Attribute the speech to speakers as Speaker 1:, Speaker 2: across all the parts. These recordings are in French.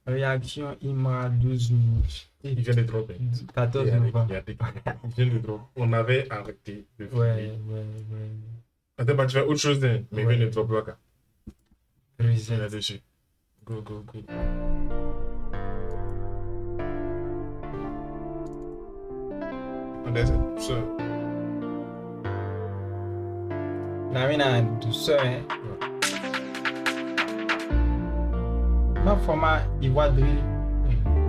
Speaker 1: Réaction IMA 12 minutes.
Speaker 2: Il vient de dropper.
Speaker 1: 14 novembre.
Speaker 2: Il vient de dropper. On avait arrêté de filmer.
Speaker 1: Ouais.
Speaker 2: Attends, bah, tu fais autre chose, hein, mais il vient de dropper là.
Speaker 1: Reset.
Speaker 2: Là-dessus. Go. On est ça.
Speaker 1: La mine a douceur, hein. Ma format, il voit drill.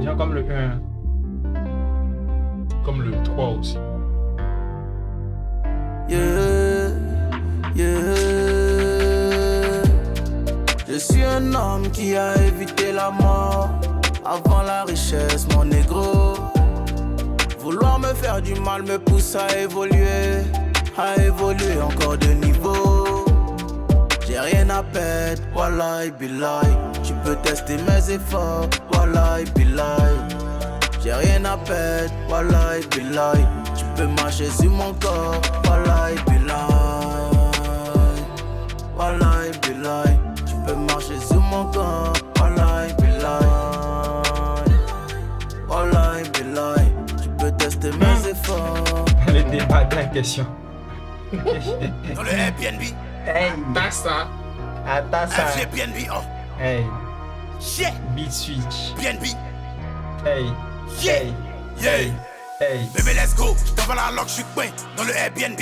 Speaker 1: Genre comme le 1.
Speaker 2: Comme le 3 aussi.
Speaker 3: Yeah. Je suis un homme qui a évité la mort avant la richesse, mon négro. Vouloir me faire du mal me pousse à évoluer encore de niveau. J'ai rien à perdre, wallahi billahi. Tu peux tester mes efforts, wallahi billahi. J'ai rien à perdre, wallahi billahi. Tu peux marcher sur mon corps, wallahi billahi. Wallahi billahi. Tu peux marcher sur mon corps, wallahi billahi. Wallahi billahi. Tu peux tester mes efforts.
Speaker 1: Le débat de la question.
Speaker 3: Dans le Airbnb.
Speaker 1: Hey,
Speaker 2: Tassa.
Speaker 1: attends ça.
Speaker 3: FGBNB, oh.
Speaker 1: Hey,
Speaker 3: Yeah.
Speaker 1: beat switch.
Speaker 3: BNB.
Speaker 1: Hey,
Speaker 3: Yeah.
Speaker 1: hey.
Speaker 3: Bébé, let's go. T'envoies la lock, j'suis coin dans le Airbnb.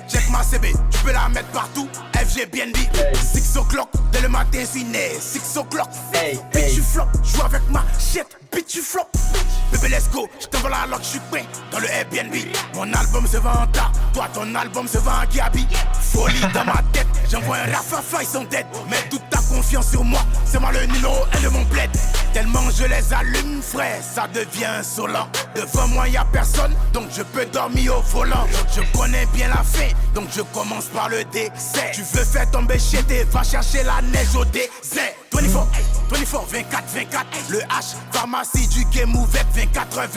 Speaker 3: Check ma CB, tu peux la mettre partout. FGBNB.
Speaker 1: Hey.
Speaker 3: 6 o'clock, dès le matin, j'suis né. 6 o'clock.
Speaker 1: Hey,
Speaker 3: Bitch,
Speaker 1: hey.
Speaker 3: tu flop. Joue avec ma shit. Bitch, tu flop. Bébé, let's go. J't'envoie la lock, j'suis coin dans le Airbnb. Mon album se vend en tas. Toi, ton album se vend en Gabi. Folie dans ma tête. J'envoie un rafafa, ils sont dead. Mets toute ta confiance sur moi. C'est moi le numéro 1 de mon bled. Tellement je les allume, frère, ça devient insolent. Devant moi y'a personne, donc je peux dormir au volant. Je connais bien la fin, donc je commence par le décès. Tu veux faire tomber chez tes, va chercher la neige au désert. 24, le H, pharmacie du game ouvert, 24.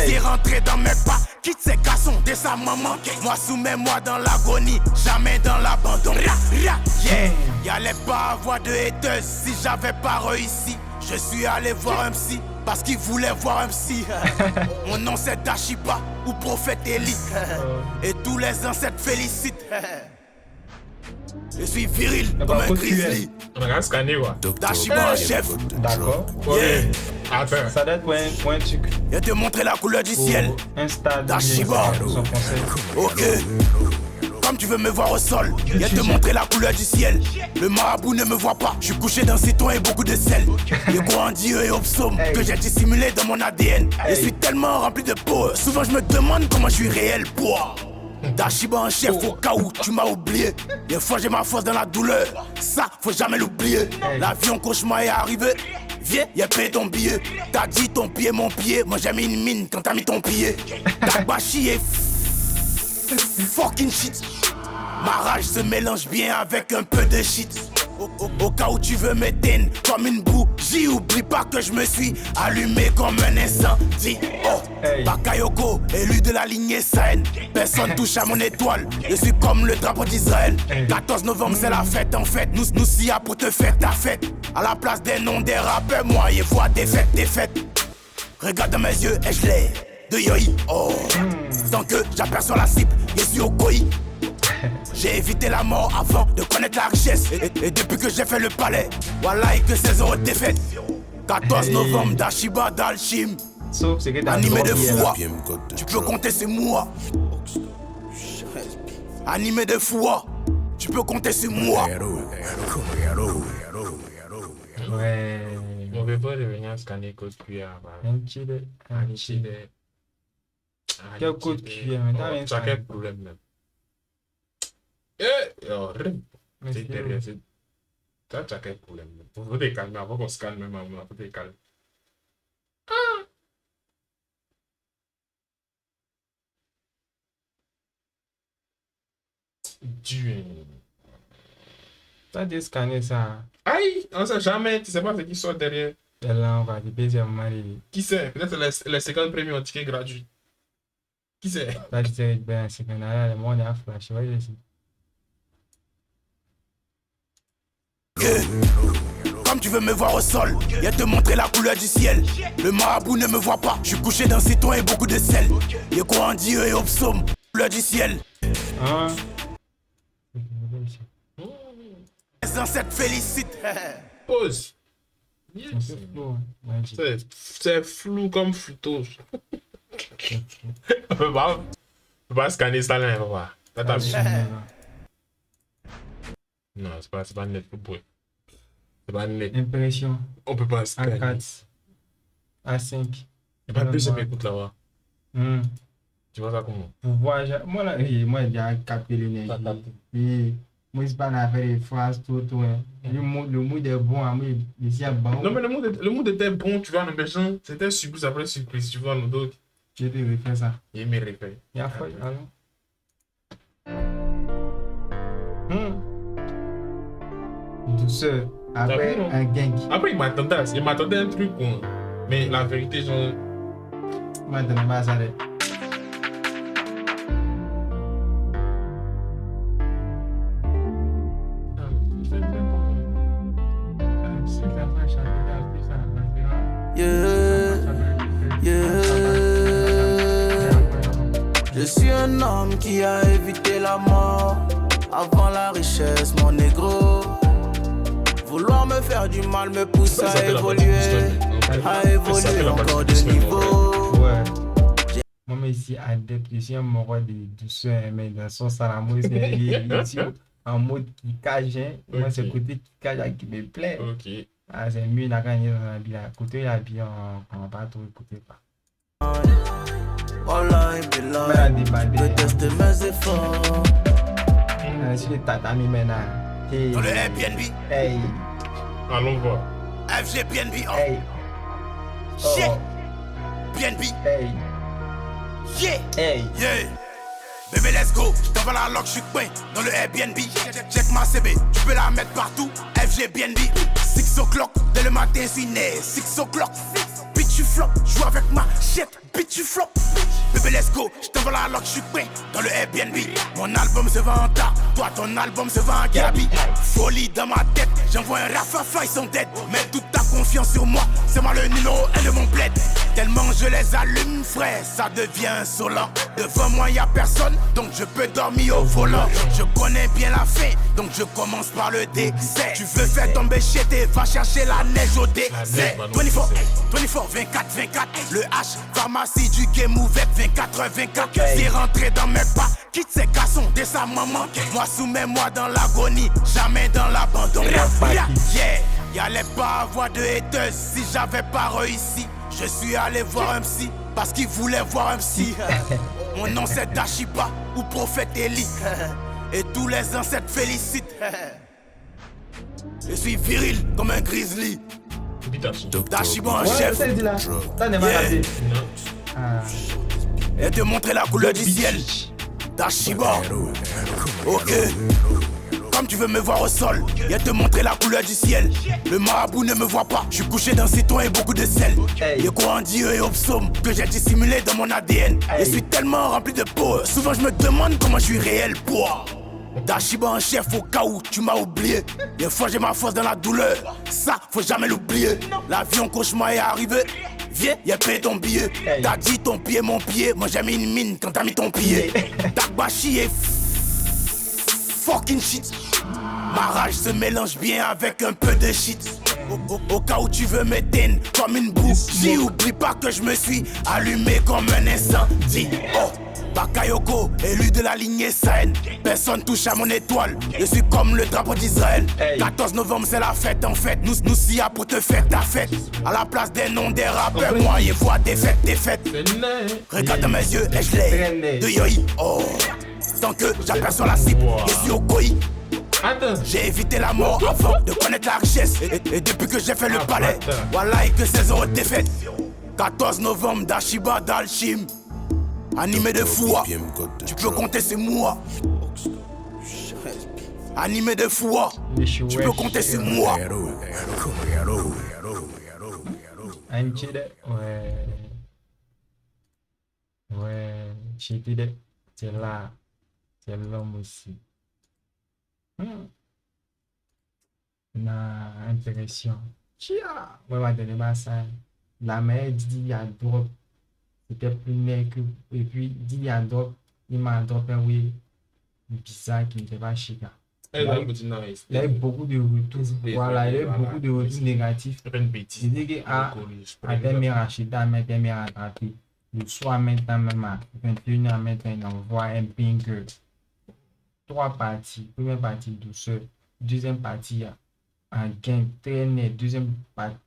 Speaker 3: C'est rentré dans mes pas, quitte ces garçons dès sa maman. Moi soumets-moi dans l'agonie, jamais dans l'abandon. Yeah, y'allait pas avoir de haters si j'avais pas réussi. Je suis allé voir un psy parce qu'il voulait voir un psy. Mon nom c'est Dashiba ou prophète Eli. Et tous les ancêtres félicitent. Je suis viril comme un grizzly.
Speaker 2: On a scanné quoi.
Speaker 3: Dashiba en chef.
Speaker 1: D'accord.
Speaker 3: Yeah.
Speaker 2: Attends.
Speaker 1: Ça doit être pour un truc.
Speaker 3: Je te montrer la couleur du ciel.
Speaker 1: Un stade.
Speaker 3: Dashiba.
Speaker 1: Son conseil.
Speaker 3: Ok. Comme tu veux me voir au sol, viens te montrer la couleur du ciel. Le marabout ne me voit pas, je suis couché dans citron et beaucoup de sel. Je crois en Dieu et au psaume que j'ai dissimulé dans mon ADN. Je suis tellement rempli de peau, souvent je me demande comment je suis réel pour. Dashiba en chef au cas où tu m'as oublié. Des fois j'ai ma force dans la douleur, ça faut jamais l'oublier. L'avion cauchemar est arrivé, viens y'a payé ton billet. T'as dit ton pied mon pied, moi j'ai mis une mine quand t'as mis ton pied. Takbashi est fucking shit. Ma rage se mélange bien avec un peu de shit. Au cas où tu veux m'éteindre comme une bougie, oublie pas que je me suis allumé comme un incendie. Oh, Bakayoko, élu de la lignée saine. Personne touche à mon étoile, je suis comme le drapeau d'Israël. 14 novembre c'est la fête en fait, nous s'y a pour te faire ta fête. À la place des noms des rappeurs, moi y vois des fêtes. Regarde dans mes yeux et je l'ai de yoi. Oh, sans que j'aperçois la cible, je suis au koi. J'ai évité la mort avant de connaître la richesse. Et depuis que j'ai fait le palais, voilà et que 16 euros de défaite. 14 novembre, Dashiba d'Alchim.
Speaker 1: Sauf c'est que t'as
Speaker 3: Animé de
Speaker 1: drogué, là.
Speaker 3: foi, tu peux compter sur moi. Animé de foi, tu peux compter sur moi.
Speaker 1: Ouais.
Speaker 2: On veut pas devenir scanner code QR.
Speaker 1: Un petit de. Quel code QR?
Speaker 2: Tu as quel problème même? C'est derrière. Tu as quel problème? Faut te calmer avant qu'on scanne même. Faut te calmer. Dieu.
Speaker 1: T'as dit scanner ça.
Speaker 2: Aïe, on sait jamais. Tu sais pas ce qui sort derrière.
Speaker 1: Et là, on va déposer un moment.
Speaker 2: Qui sait? Peut-être les 50 premiers ont ticket gratuit. Qui sait?
Speaker 1: Là, je dirais bien, c'est qu'on a le monde à flash. Ouais, ici.
Speaker 3: Comme tu veux me voir au sol, viens te montrer la couleur du ciel. Le marabout ne me voit pas, je suis couché dans citron et beaucoup de sel. Y'a quoi en Dieu et au psaume, couleur du ciel.
Speaker 1: Ah.
Speaker 3: Les ancêtres félicitent.
Speaker 2: Pause.
Speaker 1: C'est un peu flou, hein. Ouais,
Speaker 2: C'est flou comme flûteau. On peut pas scanner ça là, on va voir. Là, t'as vu. Non, c'est pas net. C'est pas net.
Speaker 1: Impression.
Speaker 2: On peut pas scanner.
Speaker 1: A4. A5.
Speaker 2: Il n'y a pas plus écoute là-bas. Tu vois ça comment?
Speaker 1: Pour voir, moi là, moi j'ai capté l'énergie. Et moi c'est pas une affaire de phrases tout. Le mood est bon, moi ici à bon.
Speaker 2: Non mais le mood était bon, tu vois, mais c'était surprise après surprise, tu vois, nous d'autres.
Speaker 1: Je te refais ça.
Speaker 2: Il me refait.
Speaker 1: Il y a foi, alors. Douceur. Après un gang.
Speaker 2: Après il m'attendait un truc, quoi. Mais la vérité, genre.
Speaker 1: Maintenant, bah ça l'est.
Speaker 3: Je suis un homme qui a évité la mort avant la richesse, mon négro. Vouloir me faire du mal me pousse à évoluer encore de niveau.
Speaker 1: Ouais. Moi, ici, adepte, je suis un moro de douceur, mais dans son salamo, c'est ici en mode kickage. Moi, c'est le côté kickage qui me plaît.
Speaker 2: Ok.
Speaker 1: Ah, c'est mieux dans la vie. Côté la vie, on va pas trop écouter.
Speaker 3: Je teste mes efforts.
Speaker 1: Je suis tatami maintenant.
Speaker 3: Dans le Airbnb.
Speaker 1: Hey.
Speaker 2: Allons voir.
Speaker 3: FG BNB.
Speaker 1: Hey.
Speaker 3: Shit. BNB.
Speaker 1: Hey.
Speaker 3: Yeah.
Speaker 1: Hey.
Speaker 3: Yeah. Bébé, let's go. T'envoies la lock, je suis coin dans le Airbnb. Check ma CB, tu peux la mettre partout. FG BNB. 6 o'clock, dès le matin, je suis né. 6 o'clock. Bitch, tu flop. Joue avec ma shit. Bitch, tu flop. Bébé, let's go. Je t'envoie la lock, je suis coin dans le Airbnb. Mon album se vend en tas. Toi, ton album se vend en Gabi. Folie dans ma tête. J'envoie un rafafa, ils sont dead. Mets toute ta confiance sur moi. C'est moi le numéro 1 de mon bled. Tellement je les allume, frère, ça devient insolent. Devant moi, y a personne, donc je peux dormir au volant. Je connais bien la fin, donc je commence par le décès. Tu veux faire tomber chez tes, va chercher la neige au décès. 24, 24, 24. Le H, pharmacie du game ouvert, 24. C'est rentré dans mes pas. Quitte ces garçons dès sa maman. Moi, soumets-moi dans l'agonie, jamais dans l'abandon. Yeah, y'allait pas avoir de haters si j'avais pas réussi. Je suis allé voir un psy parce qu'il voulait voir un psy. Mon nom c'est Dashiba ou prophète Eli. Et tous les ancêtres félicitent. Je suis viril comme un grizzly. Dashiba en chef. Et de montrer la couleur du ciel. Dashiba. Ok. Comme tu veux me voir au sol, viens te montrer la couleur du ciel. Le marabout ne me voit pas, je suis couché dans citron et beaucoup de sel. Y'a quoi en Dieu et au psaume que j'ai dissimulé dans mon ADN. Je suis tellement rempli de peau, souvent je me demande comment je suis réel pour. Dashiba en chef au cas où tu m'as oublié. Des fois j'ai ma force dans la douleur, ça faut jamais l'oublier. L'avion cauchemar est arrivé. Viens, y'a payé ton billet. T'as dit ton pied, mon pied. Moi j'ai mis une mine quand t'as mis ton pied. Takbashi est fucking shit. Ma rage se mélange bien avec un peu de shit. Au cas où tu veux m'éteindre comme une bougie, oublie pas que je me suis allumé comme un incendie. Oh, Bakayoko, élu de la lignée Sahel. Personne touche à mon étoile, je suis comme le drapeau d'Israël. 14 novembre c'est la fête en fait, nous s'y a pour te faire ta fête. À la place des noms des rappeurs, moi y vois des fêtes. Regarde dans mes yeux et je l'ai de Yoi. Oh, tant que j'aperçois la cible, je suis au Koi. J'ai évité la mort avant de connaître la richesse. Et depuis que j'ai fait le palais, voilà et que 16 euros de défaite. 14 novembre, Dashiba Dalchim. Animé de foi, tu peux compter sur moi. Animé de foi, tu peux compter sur moi.
Speaker 1: Ouais, c'est là, c'est l'homme aussi. na impression. Chia! Moi, ma dernière ça. La mère dit à drop. C'était plus net que. Et puis, dit à drop. Il m'a drop un oui bizarre qui n'était pas chic.
Speaker 2: Elle a un petit nice.
Speaker 1: Il y a eu beaucoup de retours. Voilà, il y a eu
Speaker 2: Voilà.
Speaker 1: beaucoup de retours négatifs.
Speaker 2: C'est pas une bêtise.
Speaker 1: Il dit que à dernière acheteur, mais dernière attrapé. Le soir maintenant, même à 21h maintenant, il envoie un pinger. 3 parties. Première partie douceur. Deuxième partie en gain très net.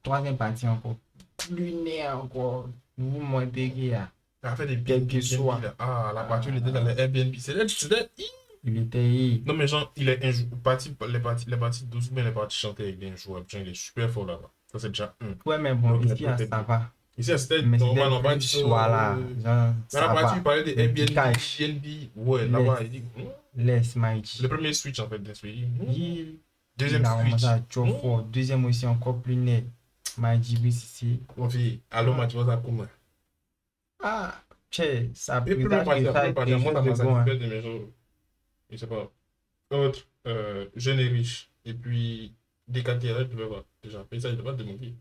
Speaker 1: Troisième partie encore plus net encore. Vous montez qu'il y a.
Speaker 2: Elle a fait des
Speaker 1: Quel que
Speaker 2: Airbnb,
Speaker 1: soit.
Speaker 2: là. Ah, la partie où il était dans les Airbnb. C'était.
Speaker 1: Il était.
Speaker 2: Non, mais genre, il est les parties douces, mais les parties chantées avec des joueurs. Il est super fort là-bas. Ça, c'est déjà un.
Speaker 1: Ouais, mais bon,
Speaker 2: Donc,
Speaker 1: ici,
Speaker 2: il a
Speaker 1: ça va.
Speaker 2: Ici, c'était
Speaker 1: Mais
Speaker 2: normal, on va
Speaker 1: plus,
Speaker 2: dire.
Speaker 1: voilà. Genre,
Speaker 2: Dans
Speaker 1: ça
Speaker 2: la partie,
Speaker 1: va.
Speaker 2: il parlait des
Speaker 1: Le
Speaker 2: Airbnb.
Speaker 1: piquage.
Speaker 2: Airbnb. Ouais, là-bas, il dit.
Speaker 1: Laisse, Mikey.
Speaker 2: Le premier switch, en fait, d'un switch. Deuxième
Speaker 1: Il a
Speaker 2: switch.
Speaker 1: commencé à trop fort. Deuxième aussi, encore plus net. Mikey, oui, c'est.
Speaker 2: Mon fille, allô, ma, tu vois ça comment?
Speaker 1: Ah, tchè, ça
Speaker 2: Et puis,
Speaker 1: présage que ça est quelque
Speaker 2: moi,
Speaker 1: chose
Speaker 2: ça
Speaker 1: de bon.
Speaker 2: m'a
Speaker 1: Hein.
Speaker 2: fait de mes jours. Je sais pas. Autre, jeune et riche. Et puis, décanté, là, tu peux voir. Déjà, mais ça, il ne pas demander.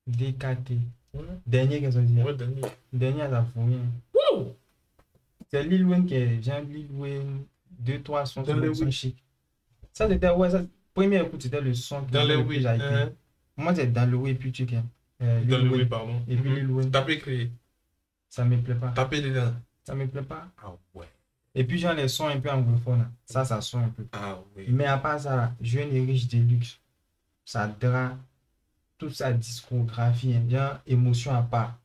Speaker 1: DKT.
Speaker 2: Ouais,
Speaker 1: Dernier, qu'est-ce qu'on dit?
Speaker 2: ouais, dernier.
Speaker 1: Dernier, ça fout rien.
Speaker 2: Wow!
Speaker 1: C'est Lil Wayne qui est. J'ai Lil Wayne. 2-3 sons
Speaker 2: Dans les
Speaker 1: qui sont
Speaker 2: oui.
Speaker 1: chic. Ça, c'était. Ouais, ça. Premier écoute, c'était le son qui
Speaker 2: Dans
Speaker 1: était
Speaker 2: les
Speaker 1: le
Speaker 2: oui.
Speaker 1: plus hypé. Moi, c'est dans le oui, puis tu sais.
Speaker 2: Dans
Speaker 1: Lil
Speaker 2: le oui,
Speaker 1: Wayne.
Speaker 2: pardon.
Speaker 1: Et puis Lil Wayne.
Speaker 2: Tapez créé.
Speaker 1: Ça me plaît pas.
Speaker 2: Tapez dedans.
Speaker 1: Ça me plaît pas.
Speaker 2: Ah ouais.
Speaker 1: Et puis, genre, les sons un peu anglophones. Hein. Ça sonne un peu.
Speaker 2: Ah ouais.
Speaker 1: Mais à part ça, là, Jeune et riche Deluxe, ça drap toute sa discographie, hein, genre émotion à part.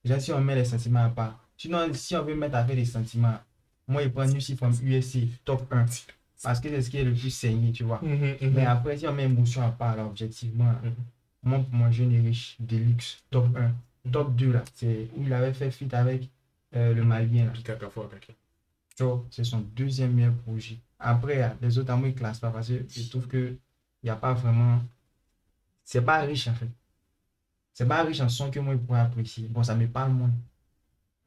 Speaker 1: Genre si on met les sentiments à part. Sinon, si on veut mettre avec les sentiments, moi, je prends Nusi from USC, top 1. Parce que c'est ce qui est le plus saigné, tu vois. Mais après, si on met émotion à part, là, objectivement, moi, pour moi, Jeune et riche Deluxe, top 1. Top 2, là, c'est où il avait fait feat avec le Malien, là.
Speaker 2: Puis caca fois, caca.
Speaker 1: Tu vois, c'est son deuxième meilleur projet. Après, les autres, moi, ils ne classent pas parce que je trouve qu'il n'y a pas vraiment. C'est pas riche en fait. C'est pas riche en son que moi, je pourrais apprécier. Bon, ça me parle moins.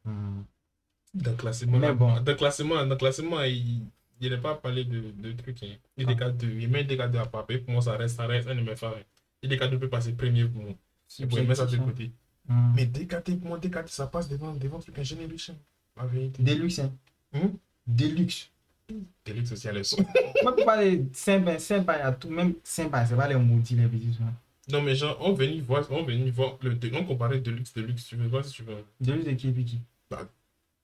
Speaker 2: Dans le classement,
Speaker 1: Mais bon.
Speaker 2: dans le classement, il n'est pas parlé de trucs. Hein. Il est DK2. Il met DK2 à papier. Pour moi, ça reste un de mes favoris. Et DK2 peut passer premier pour moi. Et pour mettre ça de côté. Mais DKT, pour moi, DKT, ça passe devant truc un génération. La vérité.
Speaker 1: Deluxe, hein. Deluxe.
Speaker 2: Deluxe aussi, elle est son.
Speaker 1: Moi, pour parler sympa, il y a tout. Même sympa, c'est pas les maudits, les petits sons.
Speaker 2: Non, mais genre, on venait voir on comparait Deluxe, tu veux voir si tu veux.
Speaker 1: Deluxe de qui et puis qui?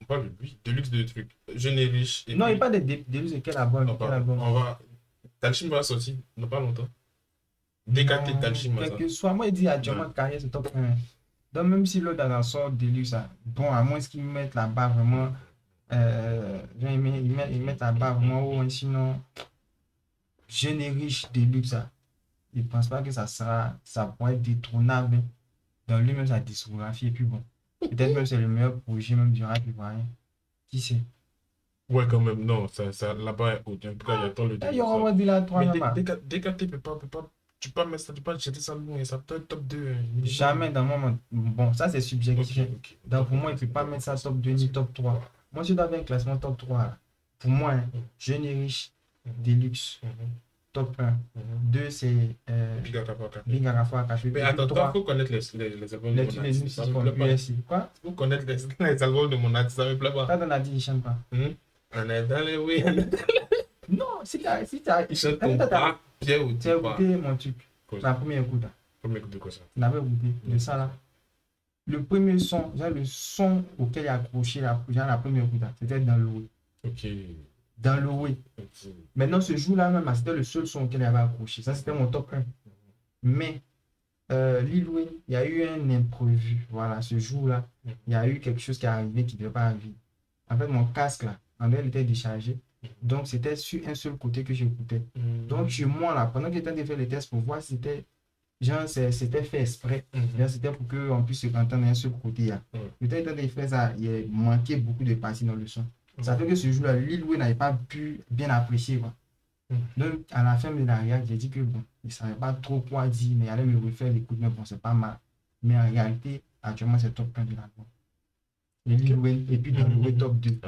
Speaker 2: On parle de lui, Deluxe de trucs. Jeune et riche.
Speaker 1: Non, il n'y a pas de Deluxe de quel album?
Speaker 2: On va. Talchim va sortir, dans pas longtemps. DKT Talchim va
Speaker 1: quel
Speaker 2: sortir.
Speaker 1: que soit, moi, il dit actuellement que carrière, c'est top 1. Donc, même si l'autre a sort Deluxe, bon, à moins qu'ils mettent la barre vraiment. Ils mettent la barre vraiment haut, sinon, Jeune et riche Deluxe, il ne pense pas que ça pourrait être détrônable dans lui-même sa discographie. Et puis bon, peut-être même c'est le meilleur projet même du rap ivoirien. Qui sait?
Speaker 2: Ouais, quand même, non, ça là-bas est haut. En tout cas, il y a tant le
Speaker 1: Il y aura moins de la
Speaker 2: Mais
Speaker 1: 3
Speaker 2: DKT peut pas. Tu peux pas mettre ça, tu peux pas jeter ça loin, ça peut être top 2.
Speaker 1: Jamais dans mon moment. Bon, ça c'est subjectif.
Speaker 2: Ok.
Speaker 1: Donc pour moi, il ne peut pas mettre ça top 2 ni top 3. Moi, je dois avoir un classement top 3. Là. Pour moi, Jeune et riche, Deluxe, top 1. 2, c'est
Speaker 2: Big Akafaka.
Speaker 1: Big Arafa Akafe.
Speaker 2: Mais attends, il faut connaître les albums de mon artiste. Ça me plaît pas.
Speaker 1: Quoi?
Speaker 2: Il faut connaître les albums de mon artiste, ça me plaît pas.
Speaker 1: Ça, on a dit, il ne chante pas.
Speaker 2: On est dans les oui.
Speaker 1: Non, si tu as.
Speaker 2: Il chante ton pas, Pierre ou
Speaker 1: Tu as
Speaker 2: tu pas.
Speaker 1: écouté mon truc.
Speaker 2: Quoi?
Speaker 1: La première écoute.
Speaker 2: Premier écoute de quoi ça?
Speaker 1: Tu n'avais écouté de ça là. Le premier son, genre le son auquel il a accroché la première écoute, c'était dans le oui.
Speaker 2: Ok.
Speaker 1: Dans le oui. Maintenant, ce jour-là même, c'était le seul son auquel il avait accroché. Ça, c'était mon top 1. Mais, Lil Wayne, il y a eu un imprévu. Voilà, ce jour-là, il y a eu quelque chose qui est arrivé qui ne devait pas arriver. En fait, mon casque là, en elle était déchargé. Donc, c'était sur un seul côté que j'écoutais. Donc, chez moi là, pendant que j'étais en train de faire les tests pour voir si c'était. Genre, c'était fait exprès. C'était pour qu'on puisse se entendre d'un seul côté. Peut-être quand il fait ça, il manquait beaucoup de parties dans le son. Ça fait que ce jour-là, Lil Wayne n'avait pas pu bien apprécier. Quoi. Donc, à la fin de la réaction, j'ai dit que bon, il ne savait pas trop quoi dire, mais il allait me refaire l'écoute, mais bon, c'est pas mal. Mais en réalité, actuellement, c'est top 1 de l'album. Et Lil Wayne, et puis dans le top 2.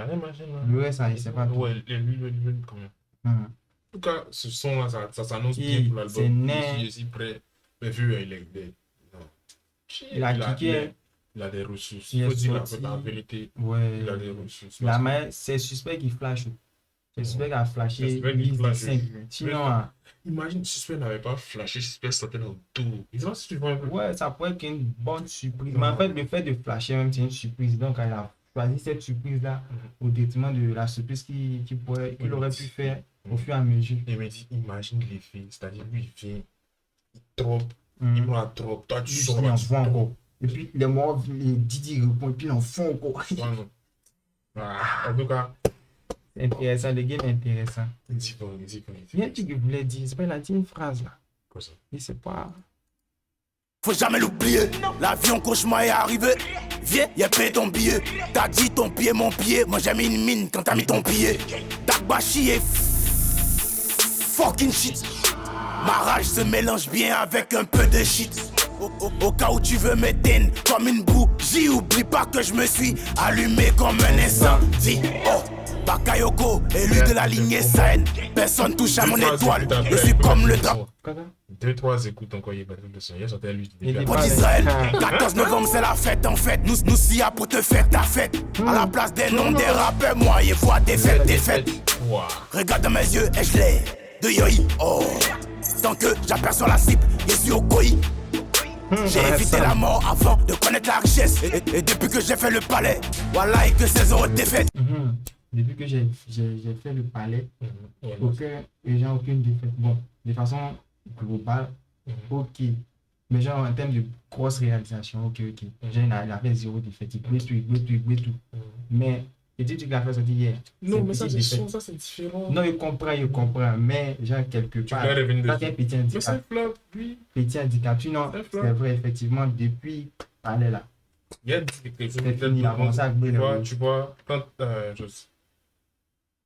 Speaker 1: Le reste, ça, il ne sait pas trop.
Speaker 2: Ouais, Lil Wayne, quand même. tout cas, ce son-là, ça s'annonce bien
Speaker 1: Et
Speaker 2: pour
Speaker 1: c'est
Speaker 2: l'album.
Speaker 1: né.
Speaker 2: Je suis prêt. Mais vu, non.
Speaker 1: Il a kické.
Speaker 2: Il a des ressources.
Speaker 1: Il
Speaker 2: Il
Speaker 1: est
Speaker 2: faut dire
Speaker 1: sorti.
Speaker 2: la vérité.
Speaker 1: Ouais.
Speaker 2: Il a des ressources.
Speaker 1: La main, c'est suspect qui flash. C'est suspect qui a flashé.
Speaker 2: C'est suspect qui
Speaker 1: Liste
Speaker 2: flash,
Speaker 1: 5.
Speaker 2: je-
Speaker 1: Sinon,
Speaker 2: Mais- Imagine, Suspect n'avait pas flashé, Suspect sortait dans tout. Je sais pas si tu vois un peu.
Speaker 1: ouais, ça pourrait être une bonne surprise.
Speaker 2: Non.
Speaker 1: Mais en fait, le fait de flasher même, c'est une surprise. Donc, elle a choisi cette surprise-là au détriment de la surprise qu'il aurait pu faire au fur et à mesure.
Speaker 2: Il me dit, imagine les filles. C'est-à-dire, lui, il vient, il drop, il me la drop. Toi, tu
Speaker 1: Il
Speaker 2: sors
Speaker 1: en
Speaker 2: là,
Speaker 1: fait
Speaker 2: tu
Speaker 1: encore.
Speaker 2: drop.
Speaker 1: Et puis, les morts, les Didi répondent, et puis ils en font encore.
Speaker 2: Ouais, non. Ah, en tout cas,
Speaker 1: C'est intéressant, le game est intéressant.
Speaker 2: dis pas.
Speaker 1: Il y a un truc que je voulais dire, c'est pas, il a dit une phrase là.
Speaker 2: Quoi ça?
Speaker 1: Il sait pas.
Speaker 3: Faut jamais l'oublier, l'avion cauchemar est arrivé. Viens, y'a payé ton billet. T'as dit ton pied, mon pied. Moi j'ai mis une mine quand t'as mis ton pied. Dakbashi est fucking shit. Ma rage se mélange bien avec un peu de shit. Au cas où tu veux m'éteindre comme une bougie, oublie pas que je me suis allumé comme un incendie. Oh, Bakayoko, élu de la lignée saine. Personne touche à mon étoile. Je suis comme le drapeau.
Speaker 1: Quoi ça?
Speaker 2: 2-3 écoutes encore, il est battu de son. Il a sorti à lui.
Speaker 1: Il est
Speaker 3: Pour
Speaker 1: pas-
Speaker 3: d'Israël, 14 novembre c'est la fête en fait. Nous s'y a pour te faire ta fête. À la place des noms des rappeurs, moi et vois des fêtes.
Speaker 2: Waouh.
Speaker 3: Regarde dans mes yeux et je l'ai de Yoi. Oh, tant que j'aperçois la cible, je suis au koi. J'ai évité la mort avant de connaître la richesse. Et depuis que j'ai fait le palais, voilà et que 16 euros de défaite.
Speaker 1: Depuis que j'ai fait le palais, aucune défaite. Bon, de façon globale, ok. Mais genre en termes de grosse réalisation, ok. Genre il a fait 0 défaite. Il peut tout. Mais, et tu l'as fait sortir hier.
Speaker 2: Non, mais
Speaker 1: c'est
Speaker 2: ça,
Speaker 1: une
Speaker 2: c'est
Speaker 1: petite
Speaker 2: son,
Speaker 1: défaite.
Speaker 2: ça, c'est différent.
Speaker 1: Non, il comprend. Mais genre quelque
Speaker 2: Tu
Speaker 1: part,
Speaker 2: peux revenir
Speaker 1: ça c'est un
Speaker 2: dessus.
Speaker 1: petit
Speaker 2: Mais
Speaker 1: handicap.
Speaker 2: c'est flop, oui.
Speaker 1: Petit handicap. Sinon,
Speaker 2: C'est
Speaker 1: c'est
Speaker 2: flop.
Speaker 1: vrai, effectivement, depuis palais là.
Speaker 2: Il y a quelque chose
Speaker 1: C'est fini, il a commencé à
Speaker 2: tu
Speaker 1: jouer
Speaker 2: vois,
Speaker 1: le-
Speaker 2: tu vois, quand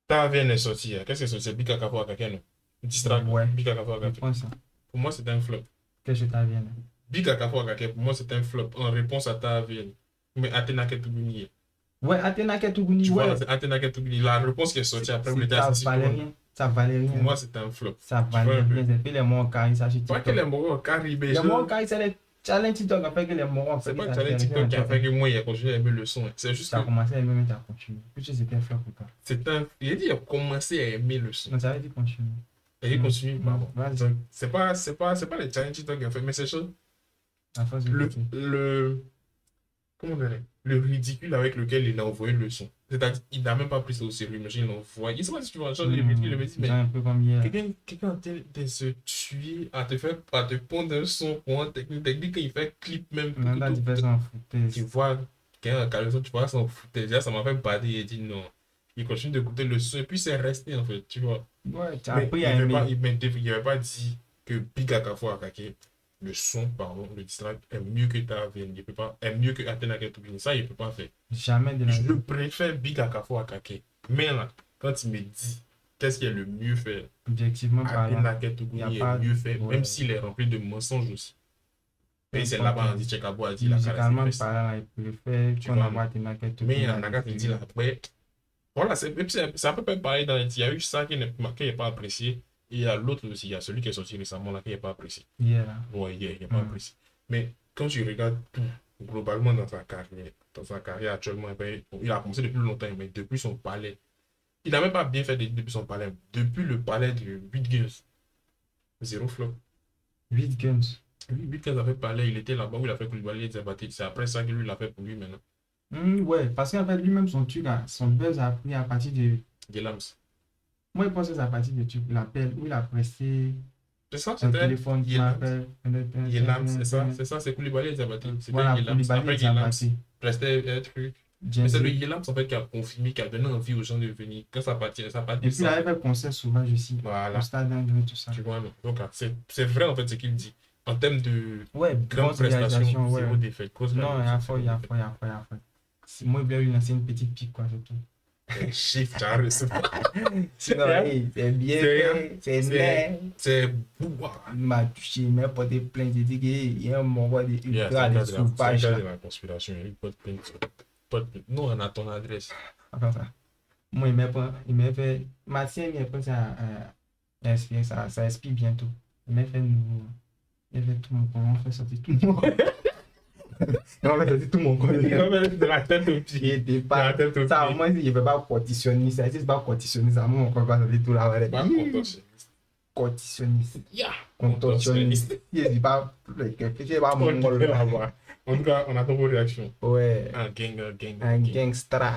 Speaker 2: ta VN est sortie, qu'est-ce que c'est sorti? C'est Big Akafo Akake, non? Distract,
Speaker 1: Ouais.
Speaker 2: Big Akafo
Speaker 1: Je
Speaker 2: Akake.
Speaker 1: pense ça.
Speaker 2: Pour moi, c'était un flop.
Speaker 1: Qu'est-ce que tu as bien là?
Speaker 2: Big Akafo Akake, pour moi, c'était un flop en réponse à ta VN. Mais Athéna Ketubuni.
Speaker 1: Ouais, Athéna Ketubuni,
Speaker 2: Tu
Speaker 1: ouais.
Speaker 2: vois, c'est Athéna Ketubuni. La réponse qui est sortie après, vous l'étiez
Speaker 1: Ça
Speaker 2: assis.
Speaker 1: valait rien. Ça valait rien.
Speaker 2: Pour moi, c'était un flop.
Speaker 1: Ça
Speaker 2: Tu vois
Speaker 1: valait
Speaker 2: un peu.
Speaker 1: rien. C'est plus les mots carrés, ça sur
Speaker 2: Pas
Speaker 1: TikTok.
Speaker 2: que les morons caribés.
Speaker 1: Les mots carrés, c'est les challenges TikTok en fait que les morons.
Speaker 2: C'est pas le challenge TikTok qui a fait que moi, il a continué à aimer le son. C'est juste
Speaker 1: Ça a
Speaker 2: que
Speaker 1: commencé à aimer, mais t'as continué. Plus c'était un flop ou pas.
Speaker 2: c'est un. Il a dit qu'il a commencé à aimer le son.
Speaker 1: Non, ça veut dire continuer.
Speaker 2: Et il continue. Pardon.
Speaker 1: Vas-y.
Speaker 2: Donc, c'est pas les challenges TikTok qui a fait, mais c'est chose.
Speaker 1: À force de écouter.
Speaker 2: Comment on dirait, le ridicule avec lequel il a envoyé le son. C'est-à-dire qu'il n'a même pas pris ça au sérieux, mais il l'envoie. Il sait pas si tu vois, genre, il me dit,
Speaker 1: C'est
Speaker 2: mais
Speaker 1: un peu comme hier.
Speaker 2: quelqu'un est en train de se tuer à te pondre un son pour un technique, qu'il fait clip même.
Speaker 1: Même là, tu fais ça en foutaise.
Speaker 2: Tu vois, quelqu'un a calé ça, tu vois, s'en foutait. Déjà, ça m'a fait bader et dit non. Il continue d'écouter le son et puis c'est resté en fait, tu vois.
Speaker 1: Ouais, tu as
Speaker 2: Mais
Speaker 1: appris
Speaker 2: il
Speaker 1: à
Speaker 2: n'avait pas,
Speaker 1: aimer.
Speaker 2: il avait pas dit que Big Akafo Akake, le son, pardon, le distract est mieux que ta VN. Il peut pas, est mieux que Athéna Ketubini. Ça, il peut pas faire.
Speaker 1: Jamais de la
Speaker 2: Je
Speaker 1: vie.
Speaker 2: préfère Big Akafo Akake. Mais là, quand il me dit qu'est-ce qui est le mieux fait,
Speaker 1: Objectivement
Speaker 2: Athéna
Speaker 1: parlant.
Speaker 2: Ketubini
Speaker 1: Y a pas-
Speaker 2: est mieux fait,
Speaker 1: ouais.
Speaker 2: même s'il est rempli de mensonges aussi. Et c'est
Speaker 1: Ouais.
Speaker 2: là-bas, on dit Tchekabo a dit la
Speaker 1: Musicalement
Speaker 2: caresse.
Speaker 1: parlant, il préfère
Speaker 2: Tu
Speaker 1: qu'on
Speaker 2: vois,
Speaker 1: envoie Athéna Ketubuni.
Speaker 2: Mais il y en a qui dit là, après. Voilà, c'est à peu près pareil dans les. Il y a eu ça qui n'est pas apprécié. Et il y a l'autre aussi, il y a celui qui est sorti récemment là qui n'est pas apprécié.
Speaker 1: Hier là.
Speaker 2: Ouais, il n'est pas apprécié. Mais quand tu regardes tout, globalement dans sa carrière actuellement, ben, il a commencé depuis longtemps, mais depuis son palais, il n'a même pas bien fait depuis son palais. Depuis le palais de 8 Guns, 0 flop.
Speaker 1: 8 guns.
Speaker 2: Lui, 8 Guns a fait palais, il était là-bas où il a fait Koulibaly et Diabaté. C'est après ça que lui, il a fait pour lui maintenant.
Speaker 1: Ouais, parce qu'en fait, lui-même, son truc, là, son buzz a pris à partir de.
Speaker 2: Gelams.
Speaker 1: Moi, je pense que c'est à partir de truc, l'appel, où il a pressé
Speaker 2: C'est ça,
Speaker 1: un
Speaker 2: c'était
Speaker 1: téléphone qui
Speaker 2: Gelams.
Speaker 1: m'appelle.
Speaker 2: Gelams, c'est ça, c'est Koulibaly et Diabaté. C'était
Speaker 1: Voilà,
Speaker 2: Gelams.
Speaker 1: Koulibaly
Speaker 2: Après
Speaker 1: et
Speaker 2: Gelams,
Speaker 1: Diabaté.
Speaker 2: restait un truc. Mais c'est le Gelams en fait qui a confirmé, qui a donné envie aux gens de venir. Quand ça partit,
Speaker 1: Et puis, il avait fait concert sauvage aussi.
Speaker 2: Voilà.
Speaker 1: Au stade d'André, tout ça.
Speaker 2: Tu vois, non. Donc, c'est vrai en fait ce qu'il dit. En termes de
Speaker 1: Ouais,
Speaker 2: grande
Speaker 1: grosse réalisation,
Speaker 2: prestation,
Speaker 1: ouais.
Speaker 2: zéro défaite. Grosse
Speaker 1: Non, il y a
Speaker 2: réalisation,
Speaker 1: fort. Moi, il voulait lui lancer une petite pique, quoi, surtout.
Speaker 2: Chiffre, j'arrive.
Speaker 1: Sinon, hey, c'est bien fait, c'est net.
Speaker 2: C'est bouah.
Speaker 1: Il m'a touché, il m'a porté plainte. J'ai dit qu'il y a un moment de
Speaker 2: C'est
Speaker 1: ultra
Speaker 2: un
Speaker 1: de
Speaker 2: cas
Speaker 1: sauvage.
Speaker 2: de la conspiration. Il n'y a pas de plainte. Pas de plainte. Non, on a ton adresse.
Speaker 1: Enfin, ça. Moi, il m'a fait. Mathieu, il m'a pensé Ça expire bientôt. Mais il fait tout mon corps. On fait sortir tout mon corps. On fait sortir tout mon corps.
Speaker 2: De la tête au pied.
Speaker 1: Ça, moi, il ne veut pas cortisonniste. Ça, c'est pas cortisonniste. Ça, mon corps va sortir tout là.
Speaker 2: Pas contorsionniste.
Speaker 1: Contorsionniste.
Speaker 2: Yeah.
Speaker 1: Contorsionniste. Il dit pas mon corps là.
Speaker 2: En tout cas, on attend vos réactions.
Speaker 1: Ouais.
Speaker 2: Un
Speaker 1: gangsta.